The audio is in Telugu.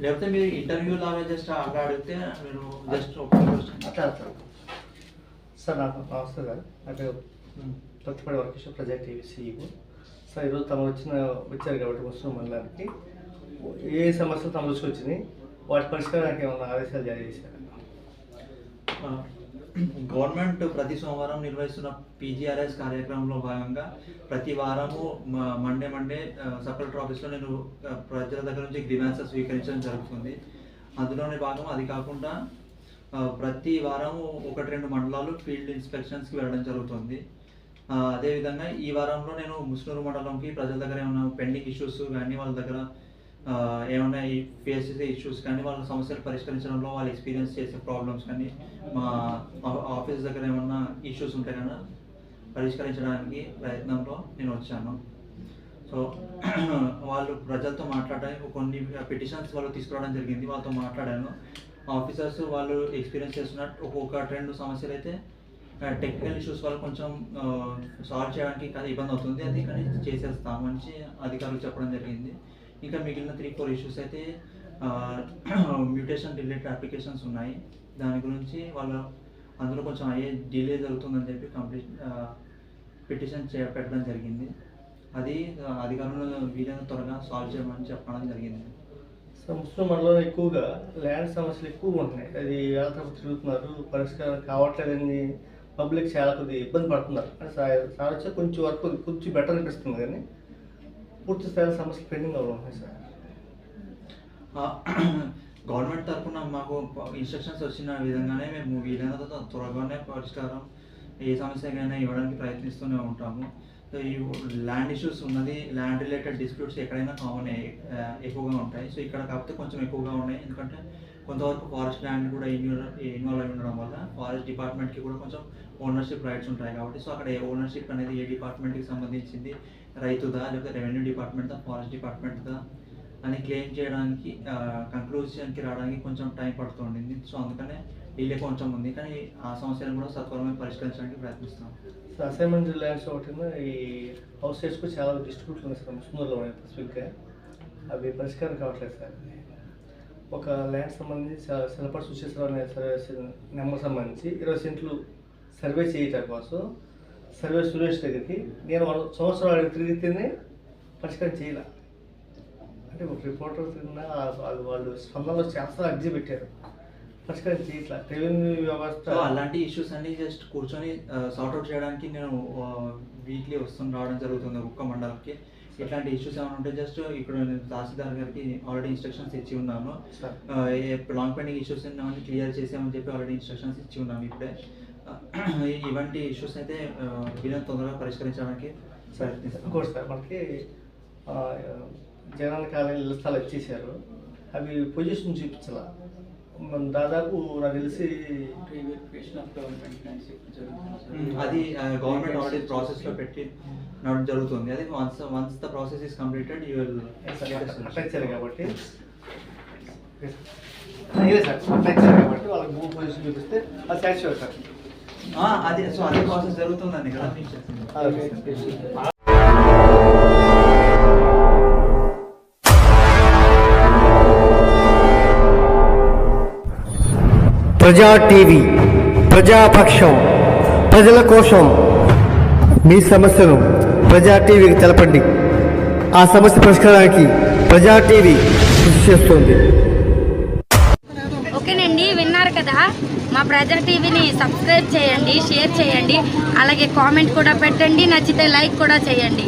లేకపోతే మీరు ఇంటర్వ్యూ లాగా జస్ట్ అలా అడిగితే మీరు జస్ట్ అట్లా సార్ నాకు నమస్తే సార్ నాకు ప్రతిపడి వర్క్ ప్రజా టీవీ CEO సార్ ఈరోజు తమ వచ్చారు కాబట్టి ముస్లిం మండలానికి ఏ సమస్యలు తమ దృష్టికి వచ్చినాయి వాటి పరిష్కారానికి ఏమన్నా ఆదేశాలు జారీ చేశారు? గవర్నమెంట్ ప్రతి సోమవారం నిర్వహిస్తున్న PGRS కార్యక్రమంలో భాగంగా ప్రతి వారము మండే సబ్ కలెక్టర్ ఆఫీస్లో నేను ప్రజల దగ్గర నుంచి గ్రీవెన్సెస్ స్వీకరించడం జరుగుతుంది. అందులోనే భాగం అది కాకుండా ప్రతి వారము 1-2 మండలాలు ఫీల్డ్ ఇన్స్పెక్షన్స్కి వెళ్ళడం జరుగుతుంది. అదేవిధంగా ఈ వారంలో నేను ముస్నూరు మండలంకి ప్రజల దగ్గర ఏమైనా పెండింగ్ ఇష్యూస్ కానీ వాళ్ళ దగ్గర ఏమైనా ఫేస్ చేసే ఇష్యూస్ కానీ వాళ్ళ సమస్యలు పరిష్కరించడంలో వాళ్ళు ఎక్స్పీరియన్స్ చేసే ప్రాబ్లమ్స్ కానీ మా ఆఫీస్ దగ్గర ఏమన్నా ఇష్యూస్ ఉంటే కన్నా పరిష్కరించడానికి ప్రయత్నంలో నేను వచ్చాను. సో వాళ్ళు ప్రజలతో మాట్లాడడానికి కొన్ని పిటిషన్స్ వాళ్ళు తీసుకురావడం జరిగింది. వాళ్ళతో మాట్లాడాను. ఆఫీసర్స్ వాళ్ళు ఎక్స్పీరియన్స్ చేస్తున్నట్టు 1-2 సమస్యలు అయితే టెక్నికల్ ఇష్యూస్ వల్ల కొంచెం సాల్వ్ చేయడానికి ఇబ్బంది అవుతుంది, అది కానీ చేసేస్తామని అధికారులు చెప్పడం జరిగింది. ఇంకా మిగిలిన 3-4 ఇష్యూస్ అయితే మ్యూటేషన్ రిలేటెడ్ అప్లికేషన్స్ ఉన్నాయి. దాని గురించి వాళ్ళు అందులో కొంచెం డిలే జరుగుతుందని చెప్పి పిటిషన్ పెట్టడం జరిగింది. అది అధికారులు వీలైనంత త్వరగా సాల్వ్ చేయమని చెప్పడం జరిగింది. సో ముస్లిం మండలంలో ఎక్కువగా ల్యాండ్ సమస్యలు ఎక్కువగా ఉంటున్నాయి. అది వేళతో తిరుగుతున్నారు, పరిష్కారం కావట్లేదని పబ్లిక్ చాలా కొద్దిగా ఇబ్బంది పడుతున్నారు. సార్ వచ్చి కొంచెం వరకు కొంచెం బెటర్ అనిపిస్తుంది, కానీ పూర్తి స్థాయి సమస్యలు పెండింగ్ ఉన్నాయి సార్. గవర్నమెంట్ తరఫున మాకు ఇన్స్ట్రక్షన్స్ వచ్చిన విధంగానే మేము వీలైనంత త్వరగానే పరిష్కారం ఏ సమస్యకైనా ఇవ్వడానికి ప్రయత్నిస్తూనే ఉంటాము. సో ఈ ల్యాండ్ ఇష్యూస్ ఉన్నది, ల్యాండ్ రిలేటెడ్ డిస్ప్యూట్స్ ఎక్కడైనా కామన్ ఎక్కువగా ఉంటాయి. సో ఇక్కడ కాకపోతే కొంచెం ఎక్కువగా ఉన్నాయి, ఎందుకంటే కొంతవరకు ఫారెస్ట్ ల్యాండ్ కూడా ఇన్వాల్వ్ అయి ఉండడం వల్ల ఫారెస్ట్ డిపార్ట్మెంట్కి కూడా కొంచెం ఓనర్షిప్ రైట్స్ ఉంటాయి కాబట్టి. సో అక్కడ ఓనర్షిప్ అనేది ఏ డిపార్ట్మెంట్కి సంబంధించింది, రైతుదా లేకపోతే రెవెన్యూ డిపార్ట్మెంట్దా ఫారెస్ట్ డిపార్ట్మెంట్దా అని క్లెయిమ్ చేయడానికి కంక్లూజన్కి రావడానికి కొంచెం టైం పడుతుండింది. సో అందుకనే డిలే కొంచెం ఉంది, కానీ ఆ సమస్యలను కూడా సత్వరమే పరిష్కరించడానికి ప్రయత్నిస్తాం. సో అసైన్మెంట్ ల్యాండ్స్ ఒకటి ఈ హౌస్ సైట్స్కు చాలా డిస్ట్రిబ్యూట్లు ఉన్నాయి సార్ ముస్లింలో స్పెసిఫిక్గా, అవి పరిష్కారం కావట్లేదు సార్. ఒక ల్యాండ్ సంబంధించి శిలపడి సుశేశ్వర అనే సర్వే నెంబర్ సంబంధించి 20 సెంట్లు సర్వే చేయటం కోసం సర్వే సురేష్ దగ్గరికి నేను 1 సంవత్సరాలు తిరిగితేనే పరిష్కారం చేయాల అంటే ఒక రిపోర్టర్ తిరిగిన వాళ్ళు స్పందనలో చాలా అర్జీ పెట్టారు, పరిష్కారం చేయట్లా. రెవెన్యూ వ్యవస్థ అలాంటి ఇష్యూస్ అన్ని జస్ట్ కూర్చొని సార్ట్అవుట్ చేయడానికి నేను వీక్లీ రావడం జరుగుతుంది ఒక్క మండలంకి. ఇట్లాంటి ఇష్యూస్ ఏమైనా ఉంటే జస్ట్ ఇప్పుడు నేను తహసీల్దార్ గారికి ఆల్రెడీ ఇన్స్ట్రక్షన్స్ ఇచ్చి ఉన్నాను. లాంగ్ పెండింగ్ ఇష్యూస్ అన్ని క్లియర్ చేసామని చెప్పి ఆల్రెడీ ఇన్స్ట్రక్షన్స్ ఇచ్చి ఉన్నాము. ఇప్పుడే ఇవంటి ఇష్యూస్ అయితే వీళ్ళని తొందరగా పరిష్కరించడానికి ప్రయత్నిస్తాం. ఇంకోటి సార్, మనకి జగనన్న కాలనీ ఇళ్ళ స్థలాలు ఇచ్చేసారు, అవి పొజిషన్ చూపించాల. దాదాపు నాకు తెలిసి అది గవర్నమెంట్ ఆల్రెడీ ప్రాసెస్లో పెట్టి జరుగుతుంది. అది once the process is completed you will అట్లా కాబట్టి కాబట్టి వాళ్ళకి భూ పొజిషన్ చూపిస్తే అది సాటిస్ఫై అవుతారు. అది సో అదే ప్రాసెస్ జరుగుతుందండి కదా. ప్రజా టీవీ, ప్రజాపక్షం, ప్రజల కోసం. మీ సమస్యను ప్రజా టీవీకి తెలపండి. ఆ సమస్య పరిష్కారానికి ప్రజా టీవీ కృషి చేస్తుంది. ఓకేనండి, విన్నారు కదా. మా ప్రజా టీవీని సబ్స్క్రైబ్ చేయండి, షేర్ చేయండి, అలాగే కామెంట్ కూడా పెట్టండి, నచ్చితే లైక్ కూడా చేయండి.